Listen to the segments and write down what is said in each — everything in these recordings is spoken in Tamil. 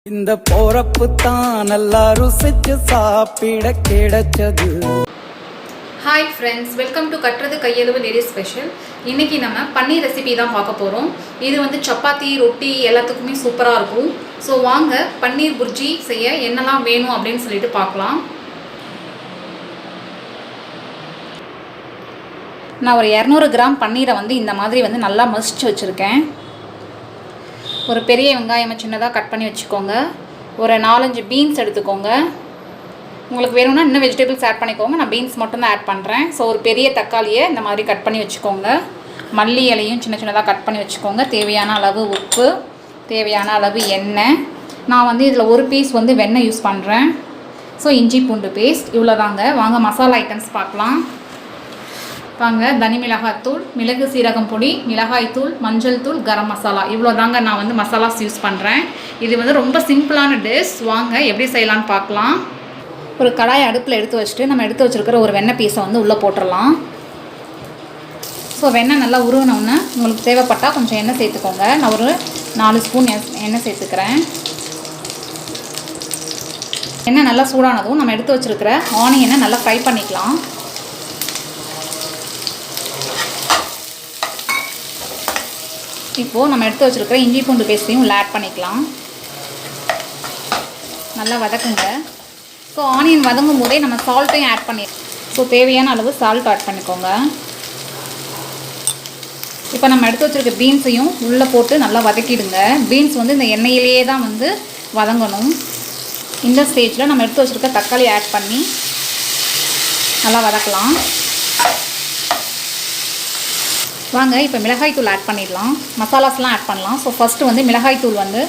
இந்த போறப்பு தான் நல்லா ருசிச்சு சாப்பிட கிடைச்சது. ஹாய் ஃப்ரெண்ட்ஸ், வெல்கம் டு கட்டுறது கையளவு லேடி ஸ்பெஷல். இன்றைக்கி நம்ம பன்னீர் ரெசிபி தான் பார்க்க போகிறோம். இது வந்து சப்பாத்தி, ரொட்டி எல்லாத்துக்குமே சூப்பராக இருக்கும். ஸோ வாங்க பன்னீர் புர்ஜி செய்ய என்னெல்லாம் வேணும் அப்படின்னு சொல்லிட்டு பார்க்கலாம். நான் ஒரு 200 கிராம் பன்னீரை வந்து இந்த மாதிரி வந்து நல்லா மசிச்சு வச்சுருக்கேன். ஒரு பெரிய வெங்காயம் சின்னதாக கட் பண்ணி வச்சுக்கோங்க. ஒரு 4-5 பீன்ஸ் எடுத்துக்கோங்க. உங்களுக்கு வேணும்னா இன்னும் வெஜிடபிள்ஸ் ஆட் பண்ணிக்கோங்க. நான் பீன்ஸ் மட்டும் தான் ஆட் பண்ணுறேன். ஸோ ஒரு பெரிய தக்காளியை இந்த மாதிரி கட் பண்ணி வச்சுக்கோங்க. மல்லி இலையும் சின்ன சின்னதாக கட் பண்ணி வச்சுக்கோங்க. தேவையான அளவு உப்பு, தேவையான அளவு எண்ணெய். நான் வந்து இதில் ஒரு பீஸ் வந்து வெண்ணெய் யூஸ் பண்ணுறேன். ஸோ இஞ்சி பூண்டு பேஸ்ட் இவ்வளோதாங்க. வாங்க மசாலா ஐட்டம்ஸ் பார்க்கலாம். வாங்க தனி மிளகாய்த்தூள், மிளகு சீரகம் பொடி, மிளகாய்த்தூள், மஞ்சள் தூள், கரம் மசாலா இவ்வளோ தாங்க நான் வந்து மசாலாஸ் யூஸ் பண்ணுறேன். இது வந்து ரொம்ப சிம்பிளான டிஷ். வாங்க எப்படி செய்யலான்னு பார்க்கலாம். ஒரு கடாயை அடுப்பில் எடுத்து வச்சுட்டு நம்ம எடுத்து வச்சுருக்கிற ஒரு வெண்ணெய் பீஸை வந்து உள்ளே போட்டுடலாம். ஸோ வெண்ணெய் நல்லா உருகினோன்னு உங்களுக்கு தேவைப்பட்டால் கொஞ்சம் எண்ணெய் சேர்த்துக்கோங்க. நான் ஒரு 4 ஸ்பூன் எண்ணெய் சேர்த்துக்கிறேன். எண்ணெய் நல்லா சூடானதும் நம்ம எடுத்து வச்சுருக்கிற ஆனியனை நல்லா ஃப்ரை பண்ணிக்கலாம். இப்போது நம்ம எடுத்து வச்சுருக்கிற இஞ்சி பூண்டு பேஸ்ட்டையும் உள்ள ஆட் பண்ணிக்கலாம். நல்லா வதக்குங்க. ஸோ ஆனியன் வதங்கும் போதே நம்ம சால்ட்டையும் ஆட் பண்ணிடலாம். ஸோ தேவையான அளவு சால்ட் ஆட் பண்ணிக்கோங்க. இப்போ நம்ம எடுத்து வச்சுருக்க பீன்ஸையும் உள்ளே போட்டு நல்லா வதக்கிடுங்க. பீன்ஸ் வந்து இந்த எண்ணெயிலேயே தான் வந்து வதங்கணும். இந்த ஸ்டேஜில் நம்ம எடுத்து வச்சுருக்க தக்காளி ஆட் பண்ணி நல்லா வதக்கலாம். வாங்க இப்போ மிளகாய்த்தூள் ஆட் பண்ணிடலாம். மசாலாஸ்லாம் ஆட் பண்ணலாம். ஸோ ஃபஸ்ட்டு வந்து மிளகாய்த்தூள் வந்து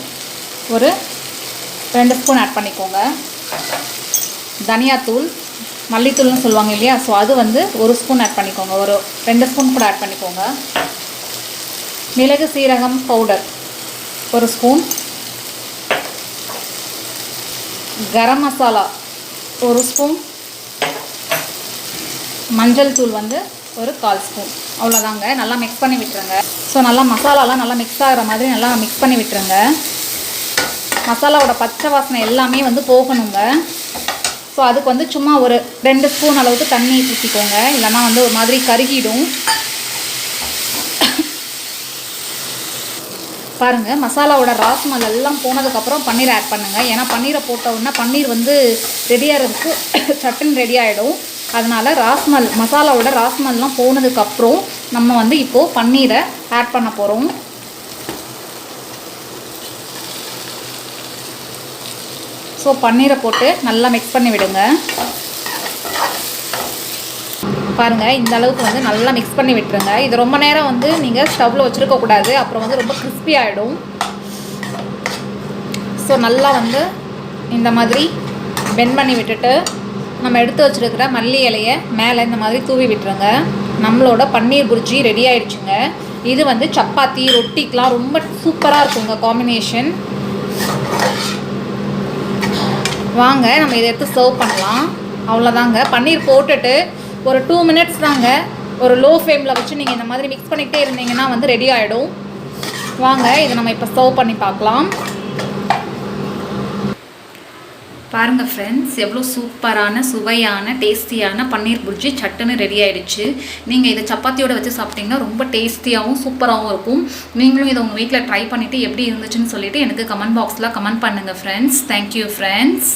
ஒரு 2 ஸ்பூன் ஆட் பண்ணிக்கோங்க. தனியாத்தூள், மல்லித்தூள்னு சொல்லுவாங்க இல்லையா, ஸோ அது வந்து 1 ஸ்பூன் ஆட் பண்ணிக்கோங்க. ஒரு 2 ஸ்பூன் கூட ஆட் பண்ணிக்கோங்க. மிளகு சீரகம் powder 1 spoon. Garam masala 1 spoon. மஞ்சள் தூள் வந்து ஒரு 1/4 ஸ்பூன். அவ்வளோதாங்க. நல்லா மிக்ஸ் பண்ணி விட்டுருங்க. ஸோ நல்லா மசாலாலாம் நல்லா மிக்ஸ் ஆகிற மாதிரி நல்லா மிக்ஸ் பண்ணி விட்டுருங்க. மசாலாவோட பச்சை வாசனை எல்லாமே வந்து போகணுங்க. ஸோ அதுக்கு வந்து சும்மா ஒரு 2 ஸ்பூன் அளவுக்கு தண்ணி ஊற்றிக்கோங்க. இல்லைனா வந்து ஒரு மாதிரி கருகிடும். பாருங்கள், மசாலாவோட ராஸ்மல் எல்லாம் போனதுக்கப்புறம் பன்னீர் ஆட் பண்ணுங்கள். ஏன்னா பன்னீரை போட்ட உடனே பன்னீர் வந்து ரெடியாகிறதுக்கு சட்டுன்னு ரெடி ஆகிடும். அதனால் மசாலாவோட ராஸ்மல்லாம் போனதுக்கப்புறம் நம்ம வந்து இப்போது பன்னீரை ஆட் பண்ண போகிறோம். ஸோ பன்னீரை போட்டு நல்லா மிக்ஸ் பண்ணி விடுங்க. பாருங்கள், இந்த அளவுக்கு வந்து நல்லா மிக்ஸ் பண்ணி விட்டுருங்க. இது ரொம்ப நேரம் வந்து நீங்கள் ஸ்டவ்வில் வச்சுருக்கக்கூடாது. அப்புறம் வந்து ரொம்ப கிறிஸ்பி ஆகிடும். ஸோ நல்லா வந்து இந்த மாதிரி பெண்ட் பண்ணி விட்டுட்டு நம்ம எடுத்து வச்சுருக்கிற மல்லி இலையை மேலே இந்த மாதிரி தூவி விட்டுருங்க. நம்மளோட பன்னீர் புர்ஜி ரெடி ஆகிடுச்சுங்க. இது வந்து சப்பாத்தி, ரொட்டிக்கெலாம் ரொம்ப சூப்பராக இருக்குங்க காம்பினேஷன். வாங்க நம்ம இதை எடுத்து சர்வ் பண்ணலாம். அவ்வளோதாங்க. பன்னீர் போட்டுட்டு ஒரு 2 மினிட்ஸ் தாங்க ஒரு லோ ஃப்ளேமில் வச்சு நீங்கள் இந்த மாதிரி மிக்ஸ் பண்ணிக்கிட்டே இருந்தீங்கன்னா வந்து ரெடி ஆகிடும். வாங்க இதை நம்ம இப்போ சர்வ் பண்ணி பார்க்கலாம். பாருங்கள் ஃப்ரெண்ட்ஸ், எவ்வளோ சூப்பரான சுவையான டேஸ்டியான பன்னீர் புர்ஜி சட்டுன்னு ரெடி ஆகிடுச்சு. நீங்கள் இதை சப்பாத்தியோடு வச்சு சாப்பிட்டிங்கன்னா ரொம்ப டேஸ்டியாகவும் சூப்பராகவும் இருக்கும். நீங்களும் இதை உங்கள் வீட்டில் ட்ரை பண்ணிவிட்டு எப்படி இருந்துச்சுன்னு சொல்லிவிட்டு எனக்கு கமெண்ட் பாக்ஸில் கமெண்ட் பண்ணுங்கள் ஃப்ரெண்ட்ஸ். Thank you friends.